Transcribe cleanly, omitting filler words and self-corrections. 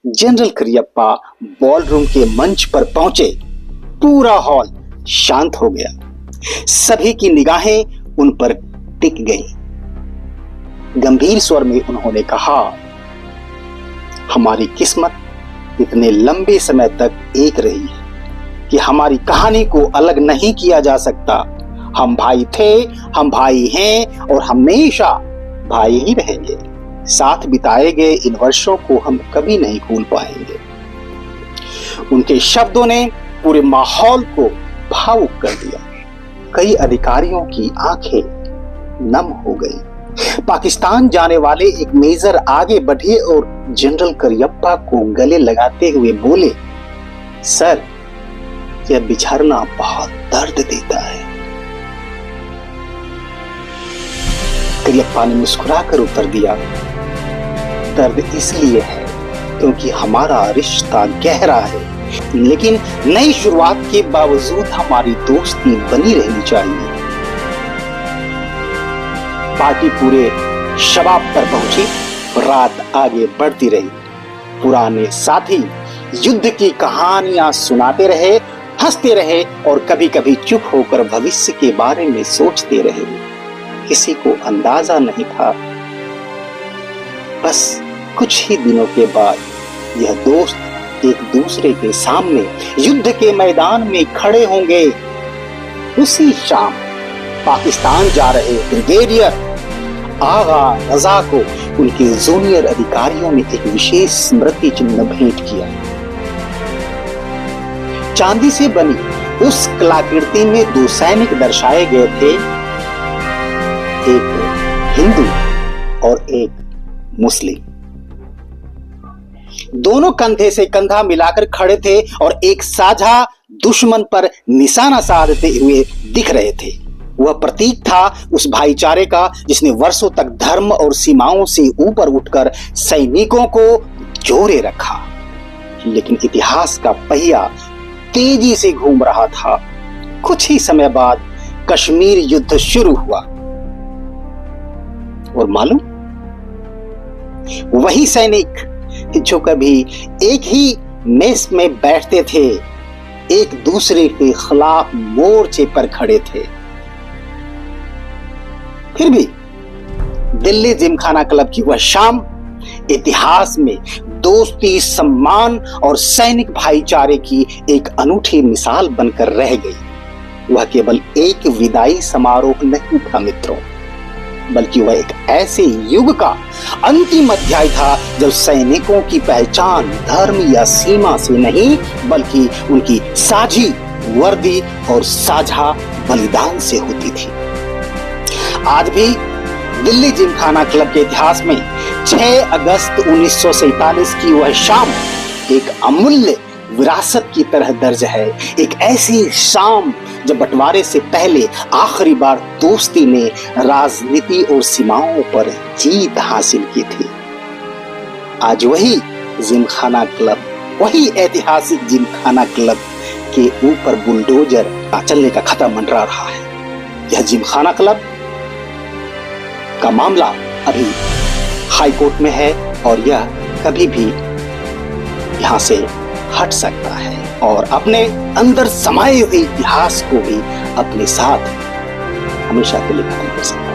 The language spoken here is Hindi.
जनरल करियप्पा बॉलरूम के मंच पर पहुंचे। पूरा हॉल शांत हो गया। सभी की निगाहें उन पर टिक गईं। गंभीर स्वर में उन्होंने कहा, हमारी किस्मत इतने लंबे समय तक एक रही है कि हमारी कहानी को अलग नहीं किया जा सकता। हम भाई थे, हम भाई हैं और हमेशा भाई ही रहेंगे। साथ बिताए गए इन वर्षों को हम कभी नहीं भूल पाएंगे। उनके शब्दों ने पूरे माहौल को भावुक कर दिया। कई अधिकारियों की आंखें नम हो गई। पाकिस्तान जाने वाले एक मेजर आगे बढ़े और जनरल करियप्पा को गले लगाते हुए बोले, सर, यह बिछड़ना बहुत दर्द देता है। करियप्पा ने मुस्कुराकर उत्तर दिया, दर्द इसलिए है क्योंकि हमारा रिश्ता गहरा है, लेकिन नई शुरुआत के बावजूद हमारी दोस्ती बनी रहनी चाहिए। पार्टी पूरे शबाब पर पहुंची। रात आगे बढ़ती रही। पुराने साथी युद्ध की कहानियां सुनाते रहे, हंसते रहे और कभी कभी चुप होकर भविष्य के बारे में सोचते रहे। किसी को अंदाजा नहीं था, बस कुछ ही दिनों के बाद यह दोस्त एक दूसरे के सामने युद्ध के मैदान में खड़े होंगे। उसी शाम पाकिस्तान जा रहे ब्रिगेडियर आगा रजा को उनके जूनियर अधिकारियों ने एक विशेष स्मृति चिन्ह भेंट किया। चांदी से बनी उस कलाकृति में दो सैनिक दर्शाए गए थे, एक हिंदू और एक मुस्लिम। दोनों कंधे से कंधा मिलाकर खड़े थे और एक साझा दुश्मन पर निशाना साधते हुए दिख रहे थे। वह प्रतीक था उस भाईचारे का जिसने वर्षों तक धर्म और सीमाओं से ऊपर उठकर सैनिकों को जोड़े रखा। लेकिन इतिहास का पहिया तेजी से घूम रहा था। कुछ ही समय बाद कश्मीर युद्ध शुरू हुआ और मालूम, वही सैनिक जो कभी एक ही मेस में बैठते थे, एक दूसरे के खिलाफ मोर्चे पर खड़े थे। फिर भी दिल्ली जिमखाना क्लब की वह शाम इतिहास में दोस्ती, सम्मान और सैनिक भाईचारे की एक अनूठी मिसाल बनकर रह गई। वह केवल एक विदाई समारोह नहीं था मित्रों, बल्कि वह एक ऐसे युग का अंतिम अध्याय था जब सैनिकों की पहचान धर्म या सीमा से नहीं, बल्कि उनकी साझी वर्दी और साझा बलिदान से होती थी। आज भी दिल्ली जिमखाना क्लब के इतिहास में 6 अगस्त 1947 की वह शाम एक अमूल्य विरासत की तरह दर्ज है। एक ऐसी शाम जब बंटवारे से पहले आखिरी बार दोस्ती ने राजनीति और सीमाओं पर जीत हासिल की थी। आज वही जिमखाना क्लब, वही ऐतिहासिक जिमखाना क्लब के ऊपर बुलडोजर चलने का खतरा मंडरा रहा है। यह जिमखाना क्लब का मामला अभी हाई कोर्ट में है और यह कभी भी यहां से हट सकता है और अपने अंदर समाये हुए इतिहास को भी अपने साथ हमेशा के लिए खत्म कर सकता है।